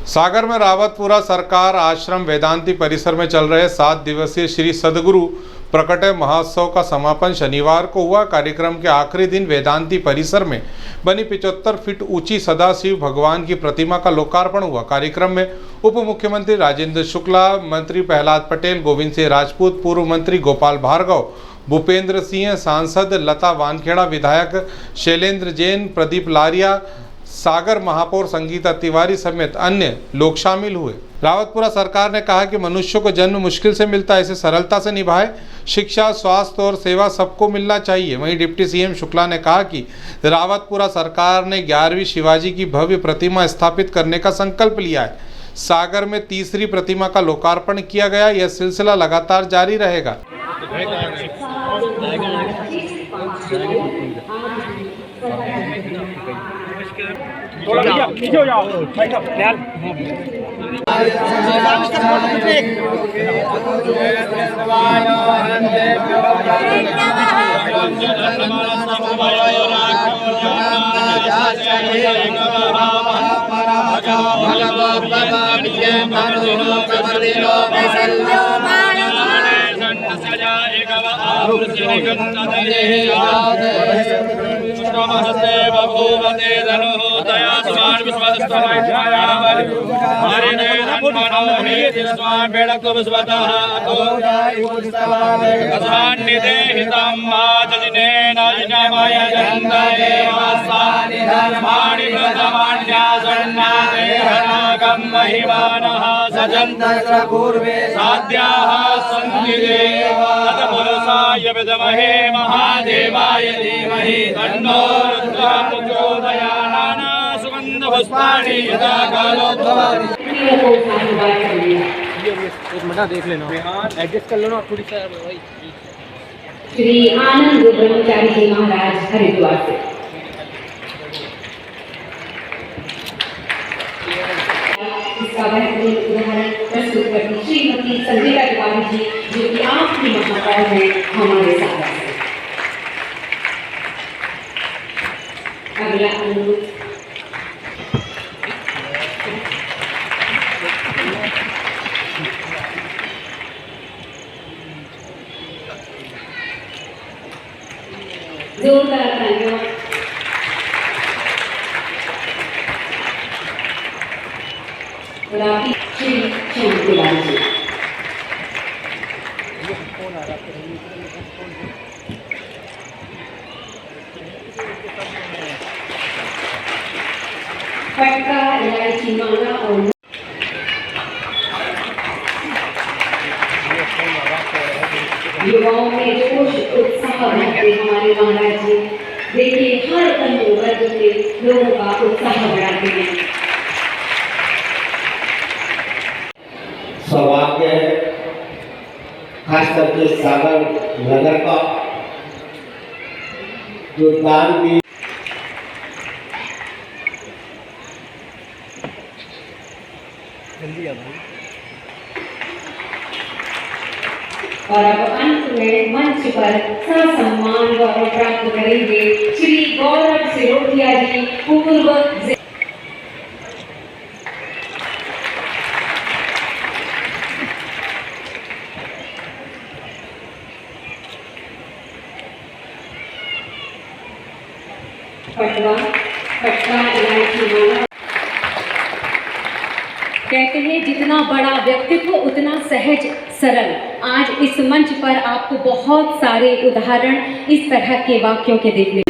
सागर में रावतपुरा सरकार आश्रम वेदांती परिसर में चल रहे 7 दिवसीय श्री सद्गुरु प्रकटे महोत्सव का समापन शनिवार को हुआ। कार्यक्रम के आखिरी दिन वेदांती परिसर में बनी 75 फीट ऊंची सदाशिव भगवान की प्रतिमा का लोकार्पण हुआ। कार्यक्रम में उप मुख्यमंत्री राजेंद्र शुक्ला, मंत्री प्रहलाद पटेल, गोविंद सिंह राजपूत, पूर्व मंत्री गोपाल भार्गव, भूपेंद्र सिंह, सांसद लता वानखेड़ा, विधायक शैलेंद्र जैन, प्रदीप लारिया, सागर महापौर संगीता तिवारी समेत अन्य लोग शामिल हुए। रावतपुरा सरकार ने कहा कि मनुष्य को जन्म मुश्किल से मिलता है, इसे सरलता से निभाए। शिक्षा, स्वास्थ्य और सेवा सबको मिलना चाहिए। वहीं डिप्टी सीएम शुक्ला ने कहा कि रावतपुरा सरकार ने 11वीं शिवाजी की भव्य प्रतिमा स्थापित करने का संकल्प लिया है। सागर में तीसरी प्रतिमा का लोकार्पण किया गया। यह सिलसिला लगातार जारी रहेगा। पीछे हो जाओ पूर्वे साध्याः सन्निदेव तत्पुरुषाय विद्महे महादेवाय धीमहि तन्नो रुद्रः प्रचोदयात्। सुगन्धपुष्पाणि यदा कालोद्भवति। एक मिनट देख लेना, एडजस्ट कर लो ना थोड़ी सा भाई। श्री आनंद ब्रह्मचारी जी महाराज हरिद्वार से इसका बेहतरीन उदाहरण प्रस्तुत करती श्रीमती संगीता तिवारी जी, जो कि आपकी महापौर है हमारे साथ। अगला अनुरोध जोरदार तालियों। श्री श्याम तिवारी जी। पटका, इलायची, मांगा और युवाओं में जोश उत्साह भरते हमारे महाराज जी। देखिए, हर तनु वर्ग के लोगों का उत्साह बढ़ाते हैं। सौभाग्य है खास करके सागर नगर का जो दान भी और अब अंत में मंच पर सम्मान गौरव प्राप्त करेंगे श्री गौरव सिरोठिया जी, पूर्व पटवा इलायची मांगा। कहते हैं जितना बड़ा व्यक्तित्व उतना सहज सरल। आज इस मंच पर आपको बहुत सारे उदाहरण इस तरह के वाक्यों के देखने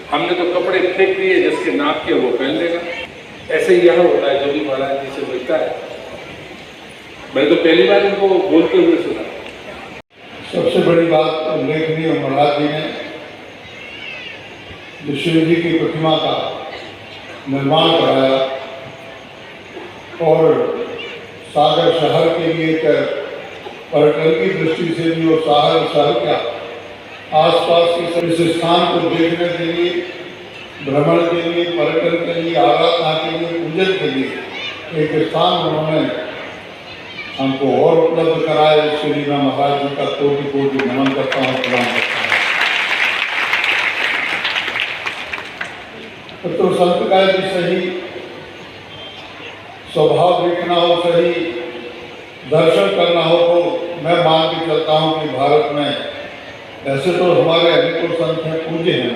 हमने तो कपड़े फेंक दिए, जिसके नाप के वो पहन लेगा। ऐसे ही यहाँ होता है, जो भी महाराज जी से मिलता है। मैं तो पहली बार इनको बोलते हुए सुना। सबसे बड़ी बात उल्लेखनीय महाराज जी ने जो शिव जी की प्रतिमा का निर्माण कराया और सागर शहर के लिए पर्यटन की दृष्टि से भी और शहर का आसपास के सभी स्थान को देखने के लिए, भ्रमण के लिए, पर्यटन के लिए, आराधना के लिए, पूजन के लिए एक स्थान उन्होंने हमको और उपलब्ध कराया। इसके लिए मैं महाराज जी का कोटि कोटि नमन करता हूँ, प्रणाम करता हूँ। तो संत का भी सही स्वभाव देखना हो, सही दर्शन करना हो, तो मैं मान के चलता हूँ कि भारत में ऐसे तो हमारे अनेकों संत हैं, पूज्य हैं,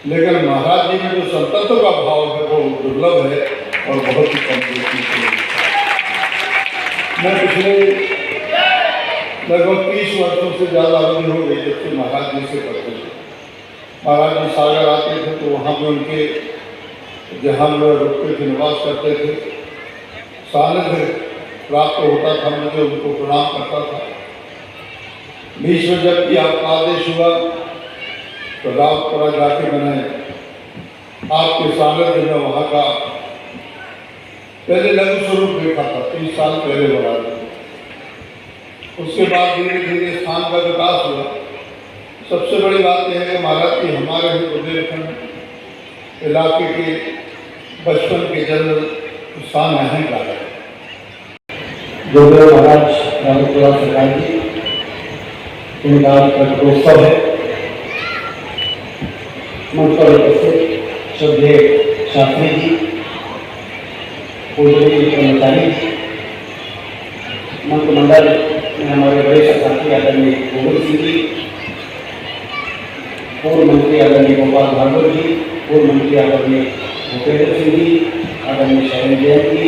लेकिन महाराज जी में जो संतत्व का भाव है वो दुर्लभ है और बहुत ही कम देखने को मिलता है। मैं पिछले लगभग 30 वर्षों से ज़्यादा अवधि हो गई जब से महाराज जी से करते थे। महाराज जी सागर आते थे तो वहाँ पे उनके जहाँ लोग रुकते थे, निवास करते थे, सानिध्य प्राप्त होता था, मुझे उनको प्रणाम करता था। बीच में जबकि आपका आदेश हुआ तो रावपुरा जाके मैंने आपके सानिध्य में वहाँ का पहले लघु स्वरूप देखा था, 30 साल पहले बना। उसके बाद धीरे धीरे स्थान का विकास हुआ। सबसे बड़ी बात यह है कि महाराज जी हमारे ही बुंदेलखंड इलाके के बचपन के जन्म स्थान यहाँ का है। जो महाराज रावपुरा सरकार जी इनका प्रकटोत्सव है। मंच पर उपस्थित श्रद्धेय शास्त्री जी, पूजनीय कर्मचारी, मंत्रिमंडल में हमारे बड़े साथी आदरणीय गोविंद सिंह जी, पूर्व मंत्री आदरणीय गोपाल भार्गव जी, पूर्व मंत्री आदरणीय भूपेंद्र सिंह जी, आदरणीय शैलेंद्र जैन जी,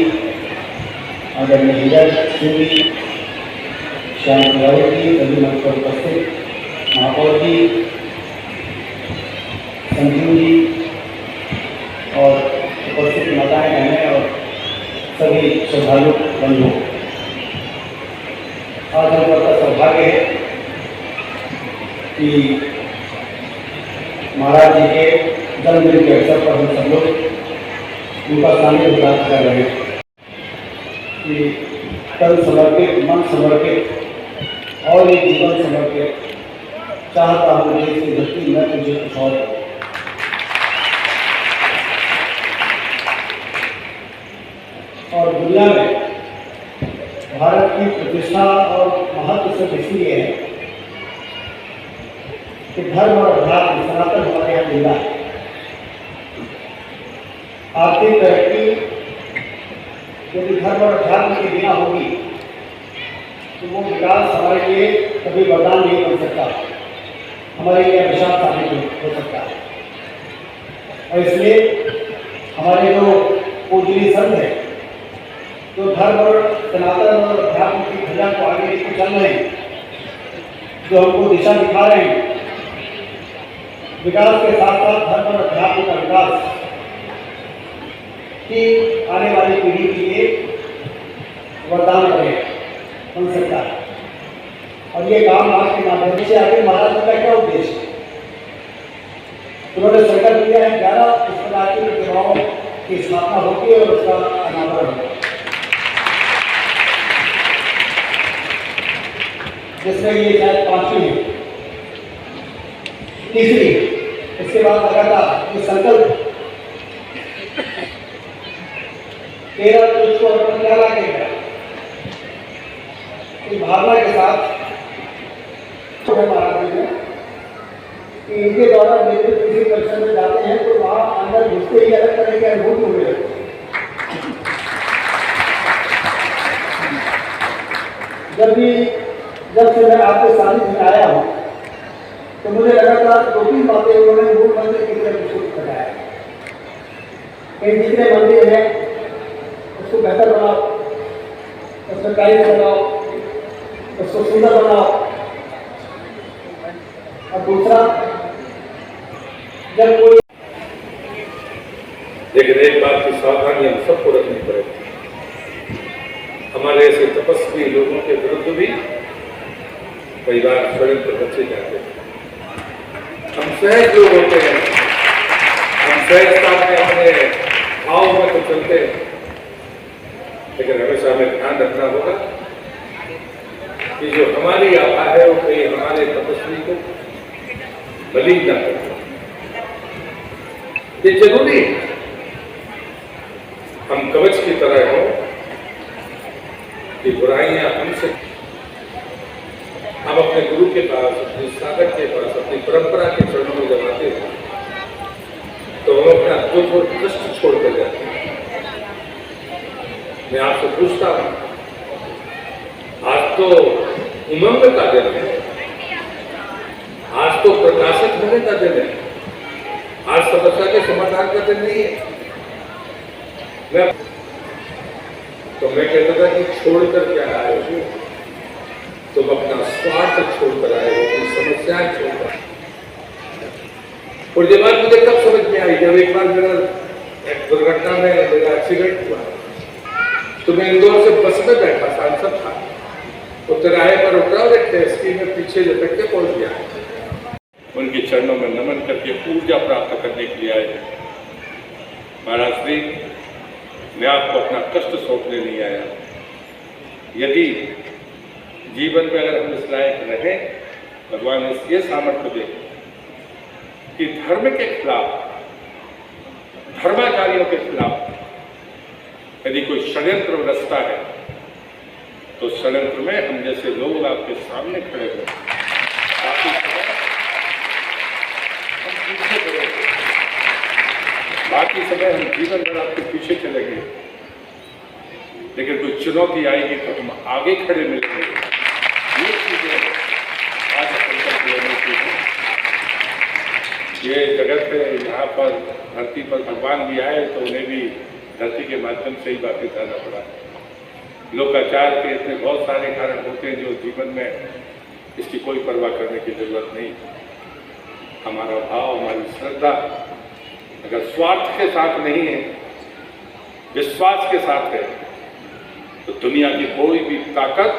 आदरणीय हीरा सिंह जी, श्याम तिवारी जी, सभी मंच पर उपस्थित महापौर जी, संजीव जी और उपस्थित माताएं बहनें और सभी श्रद्धालु बंधु, आज हम लोग का सौभाग्य है कि महाराज जी के जन्मदिन के अवसर पर हम सब लोग उनका सानिध्य प्राप्त कर रहे हैं कि तन समर्पित, मन समर्पित और एक जीवन समर्पित चाहता हूँ देश की धरती में तुझे कुछ और। और दुनिया में भारत की प्रतिष्ठा और महत्व सिर्फ इसलिए है कि धर्म और अध्यात्म सनातन हमारे यहाँ जिंदा है। आर्थिक तरक्की यदि धर्म और अध्यात्म के बिना होगी तो वो विकास हमारे लिए कभी वरदान नहीं बन सकता, हमारे लिए अभिशाप साबित हो सकता है। और इसलिए हमारे जो पूजनीय संत हैं, जो धर्म और सनातन और अध्यात्म की ध्वजा को आगे लेकर चल रहे हैं, जो हमको दिशा दिखा रहे हैं, विकास के साथ साथ धर्म और अध्यात्म का विकास की आने वाली पीढ़ी के लिए वरदान बन सकता है। और ये काम आज के माध्यम से आगे महाराज का क्या उद्देश्य है? उन्होंने संकल्प लिया है 11 इस प्रकार की प्रतिभाओं की स्थापना होगी और उसका अनावरण होगा, जिसमें ये शायद 5वीं है, 3री। इसके बाद लगातार ये संकल्प 13 चीज को अर्पण किया गया इस भावना के साथ महाराज जी कि इनके द्वारा नेतृत्व किसी परिसर में जाते हैं तो वहाँ अंदर घुसते ही अलग तरह के अनुभूति हो गए। जब से मैं आपके सानिध्य में आया हूँ तो मुझे लगातार 2-3 बातें उन्होंने मूल मंदिर की तरफ विस्तृत बताया कि जितने मंदिर हैं उसको बेहतर बनाओ, उसको टाइल्स बनाओ, उसको सुंदर बनाओ। और दूसरा, जब कोई लेकिन एक बात की सावधानी हम सबको रखनी पड़ेगी, हमारे ऐसे तपस्वी लोगों के विरुद्ध भी परिवार षड्यंत्र बच्चे जाते हैं। हम सहज लोग होते हैं, हम सहजता में अपने भाव में तो चलते हैं, लेकिन हमेशा हमें ध्यान रखना होगा कि जो हमारी आभा है वो कहीं हमारे तपस्वी को बलि न करे। ये जरूरी है हम कवच की तरह हो कि बुराइयां हमसे, हम अपने गुरु के पास, अपने साधक के पास, अपनी परंपरा के चरणों में जब आते हैं तो हम अपना दुख और कष्ट छोड़ कर जाते हैं। मैं आपसे पूछता हूं, आज तो उमंग का दिन है, आज तो प्रकाशित होने का दिन है, आज समस्या के समाधान का दिन नहीं है। तो मैं कहता था कि छोड़कर क्या आए हो, तुम अपना स्वार्थ छोड़कर आए हो, अपनी समस्याएं छोड़कर। और ये बात मुझे कब समझ में आई, जब एक बार मेरा एक दुर्घटना में मेरा एक्सीडेंट हुआ, तो मैं इंदौर से बस में बैठा, सांसद था, तो तिराहे पर उतरा और एक टैक्सी में पीछे लपट के पहुंच गया। उनके चरणों में नमन करके ऊर्जा प्राप्त करने के लिए आए। महाराज श्री, मैं आपको अपना कष्ट सौंपने नहीं आया। यदि जीवन में अगर हम इस लायक रहे, भगवान ने ये सामर्थ्य दे कि धर्म के खिलाफ, धर्माचार्यों के खिलाफ यदि कोई षड्यंत्र रचता है तो षड्यंत्र में हम जैसे लोग आपके सामने खड़े हो, बाकी समय हम जीवन भर आपके पीछे चलेंगे, लेकिन कोई चुनौती आएगी तो हम आगे खड़े मिलेंगे। ये चीजें आज संकल्प लेने की है। ये जगत है, यहाँ पर धरती पर भगवान भी आए तो उन्हें भी धरती के माध्यम से ही वापिस जाना पड़ा। लोकाचार के इतने बहुत सारे कारण होते हैं जो जीवन में इसकी कोई परवाह करने की जरूरत नहीं। हमारा भाव, हमारी श्रद्धा अगर स्वार्थ के साथ नहीं है, विश्वास के साथ है, तो दुनिया की कोई भी ताकत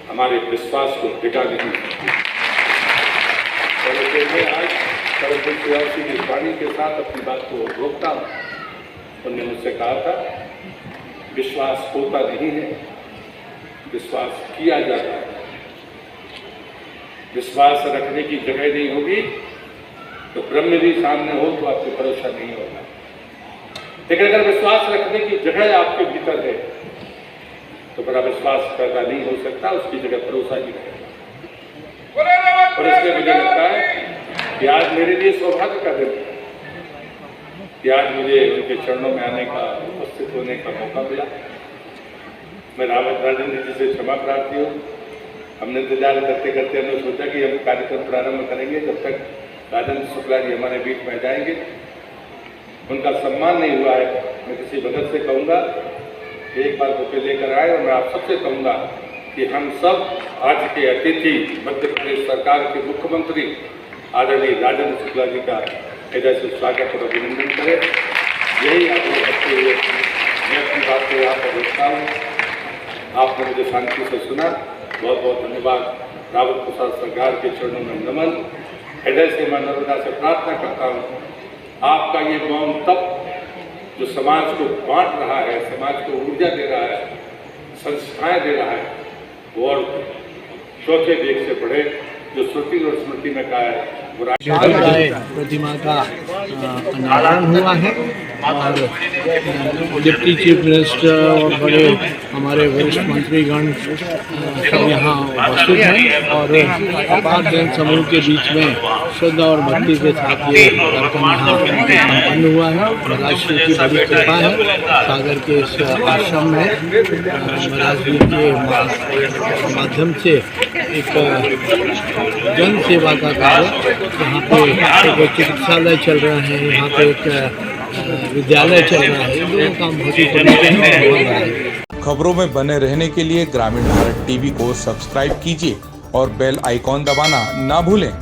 हमारे विश्वास को टिका नहीं सकती। मैं आज सरस्वती सिंह की वाणी के साथ अपनी बात को रोकता हूँ। उन्होंने मुझसे कहा था, विश्वास होता नहीं है, विश्वास किया जाता है। विश्वास रखने की जगह नहीं होगी तो ब्रह्म भी सामने हो तो आपको भरोसा नहीं होगा, लेकिन अगर विश्वास रखने की जगह आपके भीतर है तो बड़ा विश्वास पैदा नहीं हो सकता, उसकी जगह भरोसा ही रहेगा। और इसलिए मुझे लगता है कि आज मेरे लिए सौभाग्य का दिन है कि आज मुझे उनके चरणों में आने का, उपस्थित होने का मौका मिला। मैं राजेंद्र जी से क्षमा प्रार्थी हूँ। हमने इंतजार करते करते हमने सोचा कि हम कार्यक्रम प्रारंभ करेंगे, जब तक राजेंद्र शुक्ला जी हमारे बीच में जाएंगे। उनका सम्मान नहीं हुआ है। मैं किसी भगत से कहूँगा कि एक बार बुके लेकर आए, और मैं आप सबसे कहूँगा कि हम सब आज के अतिथि मध्य प्रदेश सरकार के मुख्यमंत्री आदरणीय राजेंद्र शुक्ला जी का हृदय से स्वागत और अभिनंदन करें। यही आपको करते हुए मैं अपनी बात को यहाँ पर रोकता हूँ। आपने मुझे शांति से सुना, बहुत बहुत धन्यवाद। रावत प्रसाद सरकार के चरणों में नमन। हृदय से मैं नर्मदा से प्रार्थना करता हूँ, आपका ये मौन तप जो समाज को बांट रहा है, समाज को ऊर्जा दे रहा है, संस्थाएं दे रहा है, वो और चौथे वेग से बढ़े। जो श्रुति और स्मृति में कहा है प्रतिमा का अनावरण हुआ है और डिप्टी चीफ मिनिस्टर और बड़े हमारे वरिष्ठ मंत्रीगण सब यहाँ उपस्थित हैं और अपार जन समूह के बीच में श्रद्धा और भक्ति के साथ ये कार्यक्रम यहाँ संपन्न हुआ है। महाराज श्री की बड़ी कृपा है। सागर के इस आश्रम में महाराज जी के माध्यम से एक जन सेवा का कार्य, यहाँ पे एक चिकित्सालय चल रहा है, यहाँ पे एक विद्यालय चल रहा है, दोनों काम बहुत ही खबरों में बने रहने के लिए ग्रामीण भारत टीवी को सब्सक्राइब कीजिए और बेल आइकॉन दबाना ना भूलें।